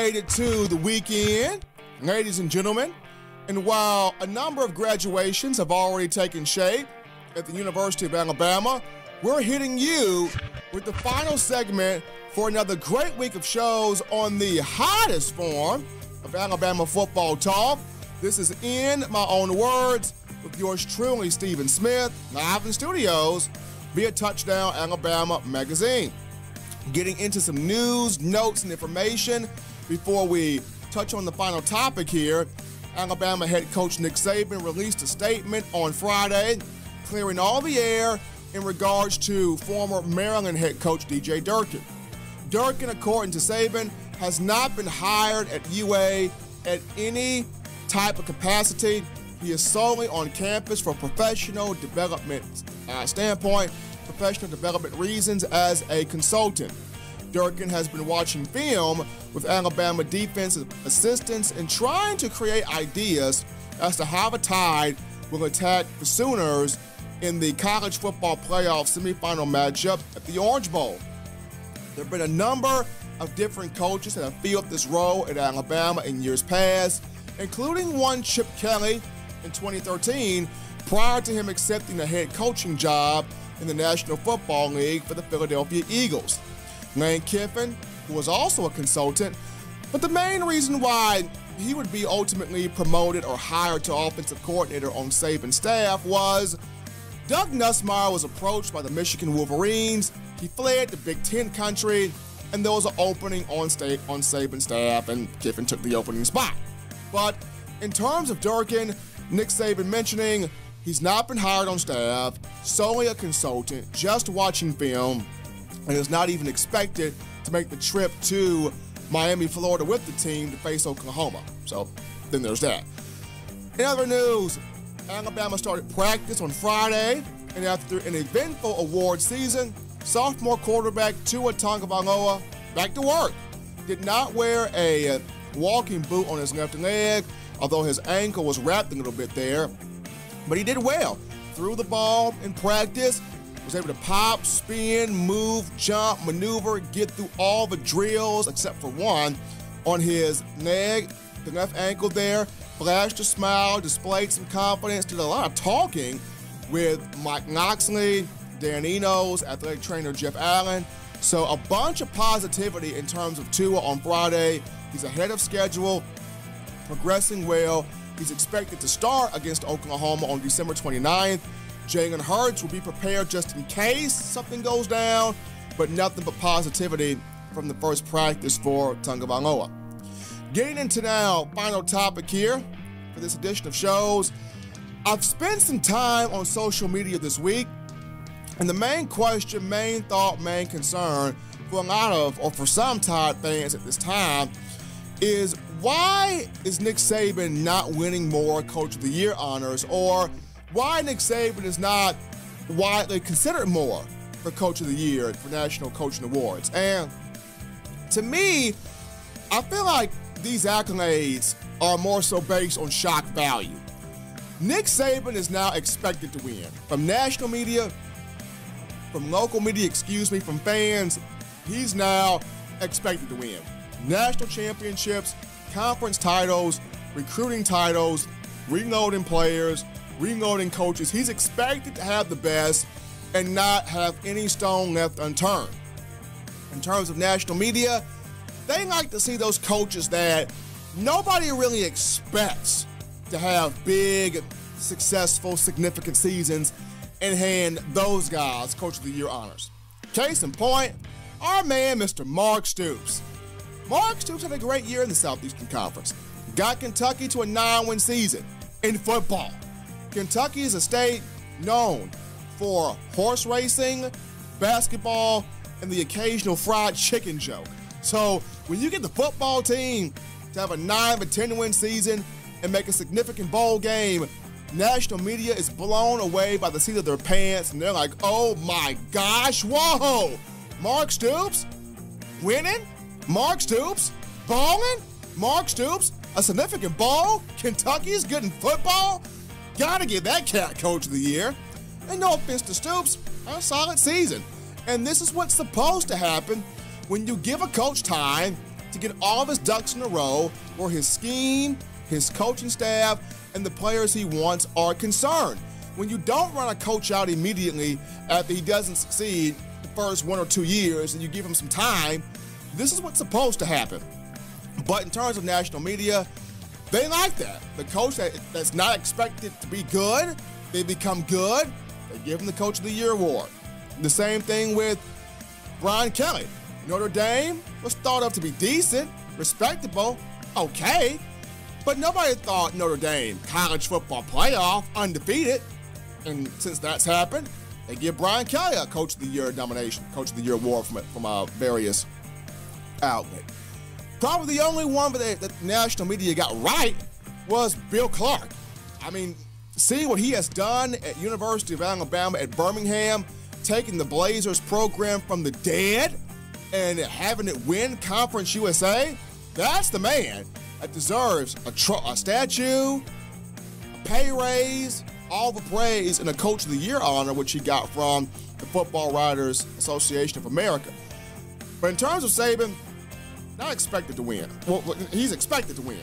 made it to the weekend, ladies and gentlemen. And while a number of graduations have already taken shape at the University of Alabama, we're hitting you with the final segment for another great week of shows on the hottest form of Alabama football talk. This is In My Own Words with yours truly, Stephen Smith, live in the studios via Touchdown Alabama Magazine. Getting into some news, notes, and information before we touch on the final topic here. Alabama head coach Nick Saban released a statement on Friday clearing all the air in regards to former Maryland head coach DJ Durkin. Durkin, according to Saban, has not been hired at UA at any type of capacity. He is solely on campus for professional development professional development reasons as a consultant. Durkin has been watching film with Alabama defensive assistants and trying to create ideas as to how the Tide will attack the Sooners in the college football playoff semifinal matchup at the Orange Bowl. There have been a number of different coaches that have filled this role at Alabama in years past, including one Chip Kelly in 2013, prior to him accepting a head coaching job in the National Football League for the Philadelphia Eagles. Lane Kiffin, who was also a consultant, but the main reason why he would be ultimately promoted or hired to offensive coordinator on Saban's staff was Doug Nussmeier was approached by the Michigan Wolverines. He fled to Big Ten country, and there was an opening on Saban's staff, and Kiffin took the opening spot. But in terms of Durkin, Nick Saban mentioning he's not been hired on staff, solely a consultant, just watching film, and is not even expected to make the trip to Miami, Florida with the team to face Oklahoma. So then there's that. In other news, Alabama started practice on Friday, and after an eventful award season, sophomore quarterback Tua Tagovailoa back to work. Did not wear a walking boot on his left leg, although his ankle was wrapped a little bit there. But he did well. Threw the ball in practice, was able to pop, spin, move, jump, maneuver, get through all the drills except for one on his leg, the left ankle there. Flashed a smile, displayed some confidence, did a lot of talking with Mike Knoxley, Dan Enos, athletic trainer Jeff Allen. So a bunch of positivity in terms of Tua on Friday. He's ahead of schedule, progressing well. He's expected to start against Oklahoma on December 29th. Jalen Hurts will be prepared just in case something goes down, but nothing but positivity from the first practice for Tagovailoa. Getting into now, final topic here for this edition of shows. I've spent some time on social media this week, and the main question, main thought, main concern for a lot of, or for some Tide fans at this time, is why is Nick Saban not winning more Coach of the Year honors, or why Nick Saban is not widely considered more for Coach of the Year for National Coaching Awards? And to me, I feel like these accolades are more so based on shock value. Nick Saban is now expected to win. From national media, from local media, from fans, he's now expected to win. National championships, conference titles, recruiting titles, reloading players, reloading coaches. He's expected to have the best and not have any stone left unturned. In terms of national media, they like to see those coaches that nobody really expects to have big, successful, significant seasons and hand those guys Coach of the Year honors. Case in point, our man, Mr. Mark Stoops. Mark Stoops had a great year in the Southeastern Conference. Got Kentucky to a 9-win season in football. Kentucky is a state known for horse racing, basketball, and the occasional fried chicken joke. So when you get the football team to have a 9-10-win season and make a significant bowl game, national media is blown away by the seat of their pants, and they're like, oh my gosh, whoa! Mark Stoops winning? Mark Stoops balling? Mark Stoops a significant bowl? Kentucky's good in football? Gotta give that cat Coach of the Year. And no offense to Stoops, a solid season. And this is what's supposed to happen when you give a coach time to get all of his ducks in a row where his scheme, his coaching staff, and the players he wants are concerned. When you don't run a coach out immediately after he doesn't succeed the first 1 or 2 years and you give him some time, this is what's supposed to happen. But in terms of national media, they like that. The coach that's not expected to be good, they become good, they give him the Coach of the Year award. The same thing with Brian Kelly. Notre Dame was thought of to be decent, respectable, okay, but nobody thought Notre Dame college football playoff undefeated. And since that's happened, they give Brian Kelly a Coach of the Year nomination, Coach of the Year award from various outlets. Probably the only one that the national media got right was Bill Clark. I mean, seeing what he has done at University of Alabama at Birmingham, taking the Blazers program from the dead and having it win Conference USA, that's the man that deserves a statue, a pay raise, all the praise, and a Coach of the Year honor, which he got from the Football Writers Association of America. But in terms of Saban, not expected to win. Well, he's expected to win.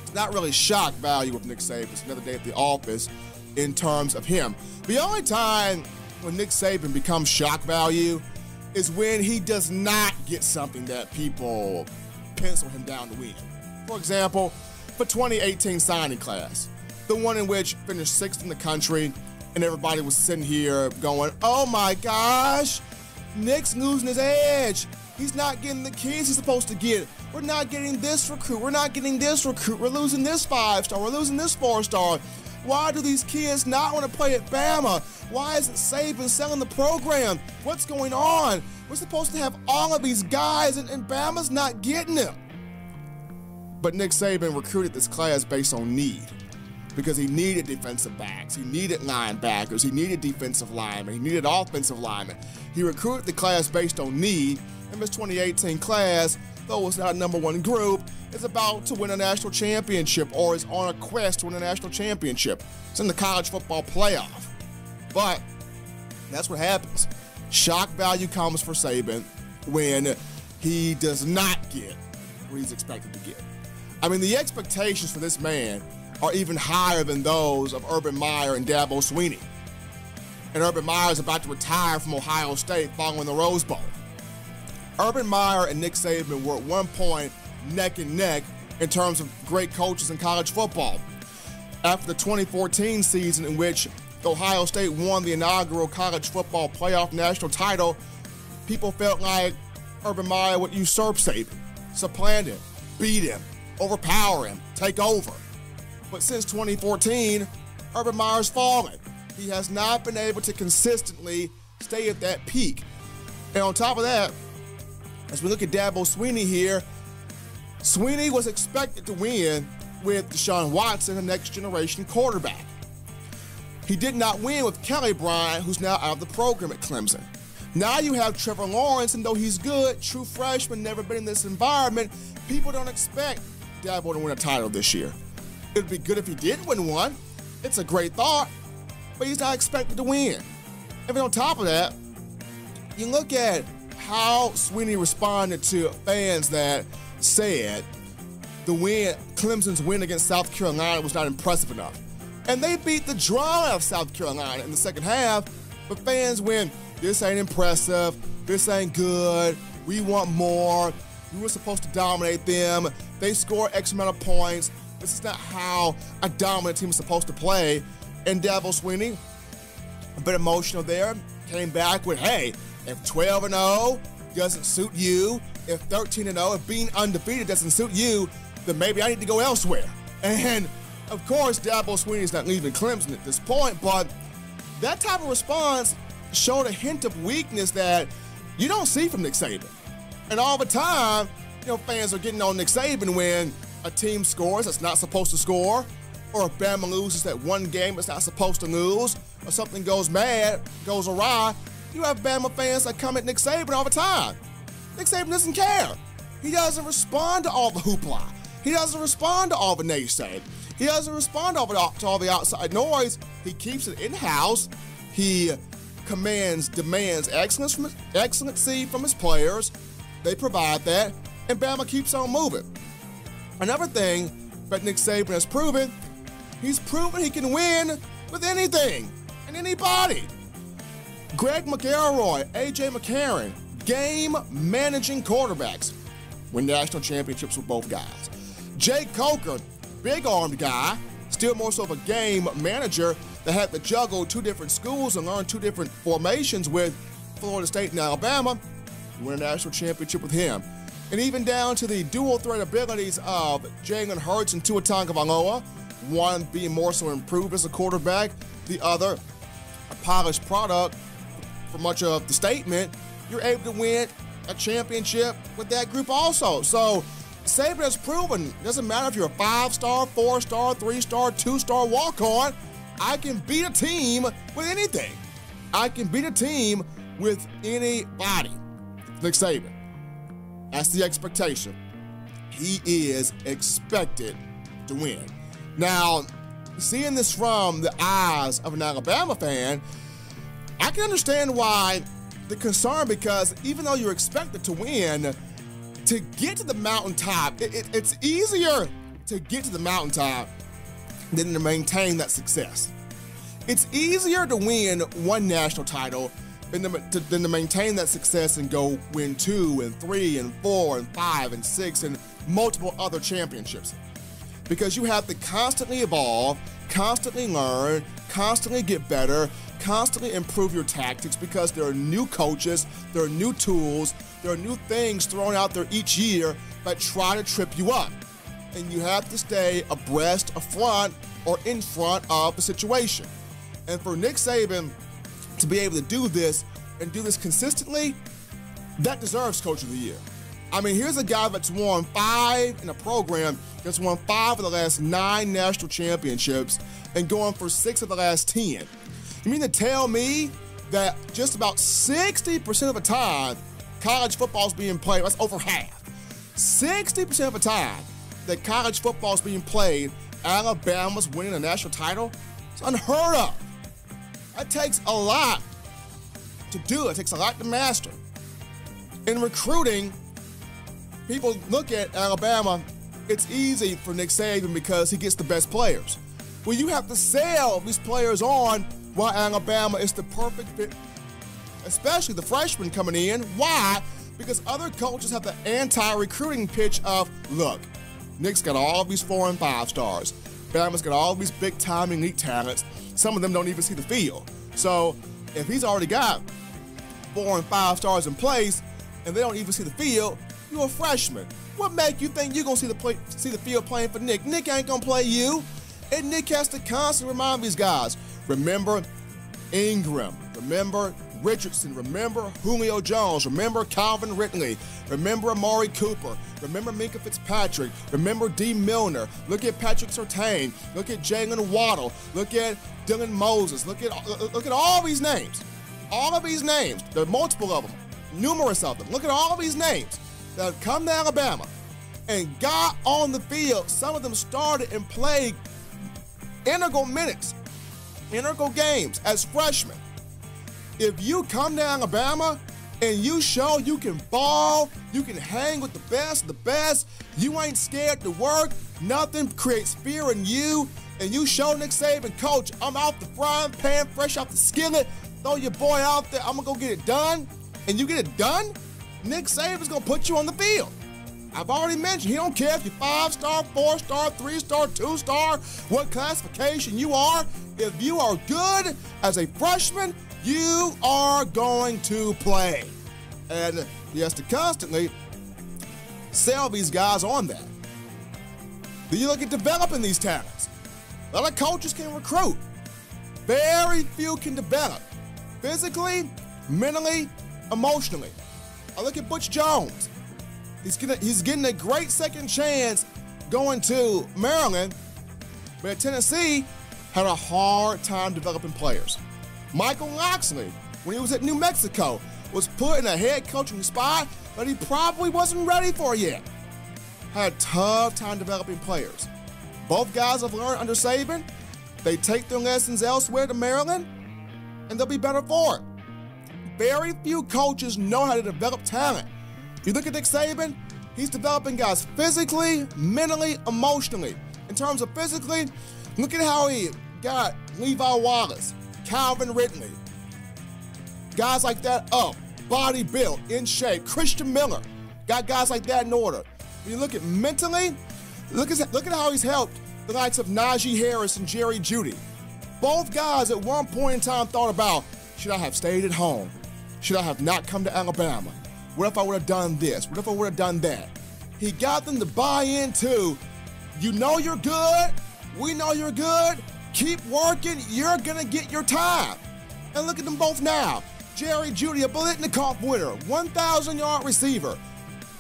It's not really shock value of Nick Saban. It's another day at the office in terms of him. The only time when Nick Saban becomes shock value is when he does not get something that people pencil him down to win. For example, for 2018 signing class, the one in which finished 6th in the country, and everybody was sitting here going, oh my gosh, Nick's losing his edge. He's not getting the kids he's supposed to get. We're not getting this recruit. We're not getting this recruit. We're losing this 5-star. We're losing this 4-star. Why do these kids not want to play at Bama? Why isn't Saban selling the program? What's going on? We're supposed to have all of these guys, and Bama's not getting them. But Nick Saban recruited this class based on need, because he needed defensive backs, he needed linebackers, he needed defensive linemen, he needed offensive linemen. He recruited the class based on need, and this 2018 class, though it's not a #1 group, is about to win a national championship or is on a quest to win a national championship. It's in the college football playoff. But that's what happens. Shock value comes for Saban when he does not get what he's expected to get. I mean, the expectations for this man are even higher than those of Urban Meyer and Dabo Swinney. And Urban Meyer is about to retire from Ohio State following the Rose Bowl. Urban Meyer and Nick Saban were at one point neck and neck in terms of great coaches in college football. After the 2014 season, in which Ohio State won the inaugural college football playoff national title, people felt like Urban Meyer would usurp Saban, supplant him, beat him, overpower him, take over. But since 2014, Urban Meyer's fallen. He has not been able to consistently stay at that peak. And on top of that, as we look at Dabo Swinney here, Swinney was expected to win with Deshaun Watson, the next generation quarterback. He did not win with Kelly Bryant, who's now out of the program at Clemson. Now you have Trevor Lawrence, and though he's good, true freshman, never been in this environment, people don't expect Dabo to win a title this year. It'd be good if he did win one. It's a great thought, but he's not expected to win. And then on top of that, you look at how Swinney responded to fans that said Clemson's win against South Carolina was not impressive enough. And they beat the draw out of South Carolina in the second half, but fans went, this ain't impressive, this ain't good, we want more, we were supposed to dominate them, they score X amount of points, this is not how a dominant team is supposed to play. And Dabo Swinney, a bit emotional there, came back with, hey, if 12-0 doesn't suit you, if 13-0, if being undefeated doesn't suit you, then maybe I need to go elsewhere. And of course, Dabo Swinney is not leaving Clemson at this point, but that type of response showed a hint of weakness that you don't see from Nick Saban. And all the time, fans are getting on Nick Saban when a team scores that's not supposed to score, or if Bama loses that one game it's not supposed to lose, or something goes awry. You have Bama fans that come at Nick Saban all the time. Nick Saban doesn't care. He doesn't respond to all the hoopla. He doesn't respond to all the naysaying. He doesn't respond to all the outside noise. He keeps it in-house. He demands excellency from his players. They provide that. and Bama keeps on moving. Another thing that Nick Saban has proven, he's proven he can win with anything and anybody. Greg McElroy, A.J. McCarron, game-managing quarterbacks, win national championships with both guys. Jake Coker, big-armed guy, still more so of a game manager that had to juggle 2 different schools and learn 2 different formations with Florida State and Alabama, win a national championship with him. And even down to the dual threat abilities of Jalen Hurts and Tua Tagovailoa, one being more so improved as a quarterback, the other a polished product for much of the statement, you're able to win a championship with that group also. So Saban has proven, it doesn't matter if you're a 5-star, 4-star, 3-star, 2-star walk-on, I can beat a team with anything. I can beat a team with anybody. Nick Saban. That's the expectation. He is expected to win. Now, seeing this from the eyes of an Alabama fan, I can understand why the concern, because even though you're expected to win, to get to the mountaintop, it's easier to get to the mountaintop than to maintain that success. It's easier to win one national title than to maintain that success and go win 2 and 3 and 4 and 5 and 6 and multiple other championships. Because you have to constantly evolve, constantly learn, constantly get better, constantly improve your tactics, because there are new coaches, there are new tools, there are new things thrown out there each year that try to trip you up. And you have to stay abreast, afront, or in front of the situation. And for Nick Saban to be able to do this and do this consistently, that deserves Coach of the Year. I mean, here's a guy that's won 5 in a program that's won 5 of the last 9 national championships and going for 6 of the last 10. You mean to tell me that just about 60% of the time college football is being played, that's over half, 60% of the time that college football is being played, Alabama's winning a national title? It's unheard of. That takes a lot to do. It takes a lot to master. In recruiting, people look at Alabama, it's easy for Nick Saban because he gets the best players. Well, you have to sell these players on why Alabama is the perfect fit, especially the freshmen coming in. Why? Because other coaches have the anti-recruiting pitch of, look, Nick's got all these 4 and 5 stars. Bama's got all these big-time elite talents. Some of them don't even see the field. So if he's already got 4 and 5 stars in place and they don't even see the field, you're a freshman. What make you think you're going to see the field playing for Nick? Nick ain't going to play you. And Nick has to constantly remind these guys, remember Ingram, remember Richardson, remember Julio Jones, remember Calvin Ridley, remember Amari Cooper, remember Minka Fitzpatrick, remember D. Milner, look at Patrick Surtain, look at Jalen Waddle, look at Dylan Moses, look at all these names. All of these names, there are multiple of them, numerous of them. Look at all of these names that have come to Alabama and got on the field. Some of them started and played integral minutes, integral games as freshmen. If you come to Alabama and you show you can ball, you can hang with the best, you ain't scared to work, nothing creates fear in you, and you show Nick Saban, Coach, I'm out the frying pan, fresh out the skillet, throw your boy out there, I'm gonna go get it done, and you get it done, Nick Saban's gonna put you on the field. I've already mentioned, he don't care if you're 5-star, 4-star, 3-star, 2-star, what classification you are. If you are good as a freshman, you are going to play. And he has to constantly sell these guys on that. Then you look at developing these talents. A lot of coaches can recruit. Very few can develop. Physically, mentally, emotionally. I look at Butch Jones. He's getting a great second chance going to Maryland, but at Tennessee, had a hard time developing players. Michael Locksley, when he was at New Mexico, was put in a head coaching spot that he probably wasn't ready for yet. Had a tough time developing players. Both guys have learned under Saban. They take their lessons elsewhere to Maryland, and they'll be better for it. Very few coaches know how to develop talent. You look at Nick Saban, He's developing guys physically, mentally, emotionally. In terms of physically, look at how he got Levi Wallace, Calvin Ridley, guys like that up, body built, in shape. Christian Miller, got guys like that in order. When you look at mentally, look at how he's helped the likes of Najee Harris and Jerry Jeudy. Both guys at one point in time thought about, should I have stayed at home? Should I have not come to Alabama? What if I would have done this? What if I would have done that? He got them to buy into, you know you're good, we know you're good, keep working, you're gonna get your time. And look at them both now. Jerry Jeudy, a Biletnikoff winner, 1,000-yard receiver.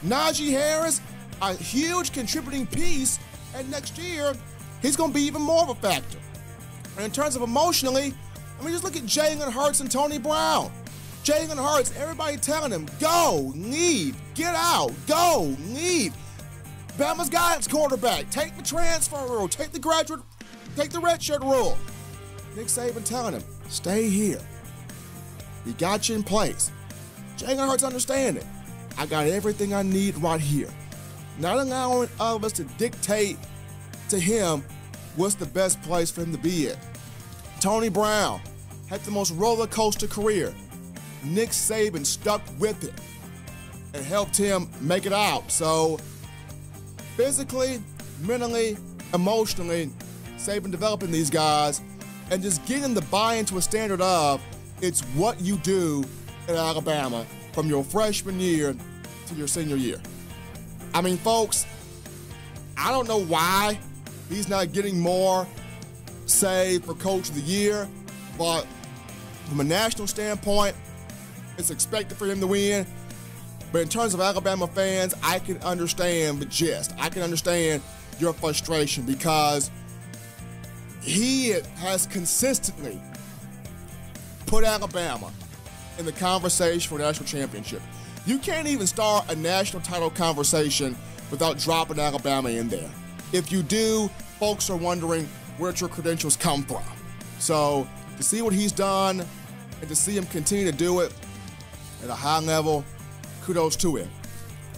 Najee Harris, a huge contributing piece, and next year, he's gonna be even more of a factor. And in terms of emotionally, I mean, just look at Jalen Hurts and Tony Brown. Jalen Hurts, everybody telling him, go, leave, get out, go, leave. Bama's guidance quarterback, take the transfer rule, take the redshirt rule. Nick Saban telling him, stay here. He got you in place. Jalen Hurts understand it. I got everything I need right here. Not allowing others to dictate to him what's the best place for him to be in. Tony Brown had the most roller coaster career. Nick Saban stuck with it and helped him make it out. So physically, mentally, emotionally, Saban developing these guys and just getting them to buy into a standard of it's what you do at Alabama from your freshman year to your senior year. I mean, folks, I don't know why he's not getting more say for Coach of the Year, but from a national standpoint, it's expected for him to win. But in terms of Alabama fans, I can understand the gist. I can understand your frustration because he has consistently put Alabama in the conversation for a national championship. You can't even start a national title conversation without dropping Alabama in there. If you do, folks are wondering where your credentials come from. So to see what he's done and to see him continue to do it at a high level, kudos to him.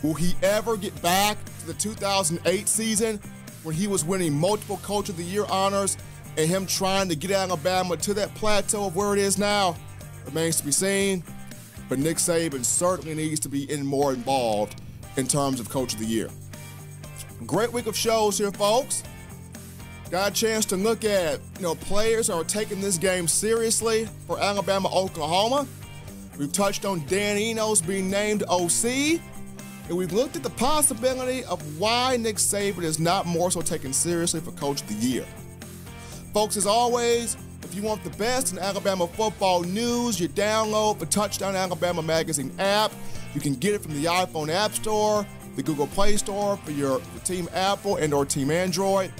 Will he ever get back to the 2008 season when he was winning multiple Coach of the Year honors and him trying to get Alabama to that plateau of where it is now? Remains to be seen, but Nick Saban certainly needs to be more involved in terms of Coach of the Year. Great week of shows here, folks. Got a chance to look at, players that are taking this game seriously for Alabama, Oklahoma. We've touched on Dan Enos being named OC, and we've looked at the possibility of why Nick Saban is not more so taken seriously for Coach of the Year. Folks, as always, if you want the best in Alabama football news, you download the Touchdown Alabama Magazine app. You can get it from the iPhone App Store, the Google Play Store for your Team Apple and or Team Android.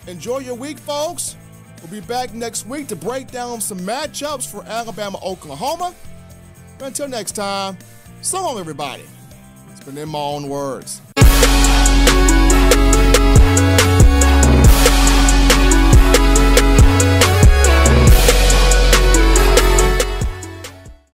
Enjoy your week, folks. We'll be back next week to break down some matchups for Alabama, Oklahoma. But until next time, so long, everybody. It's been in my own words.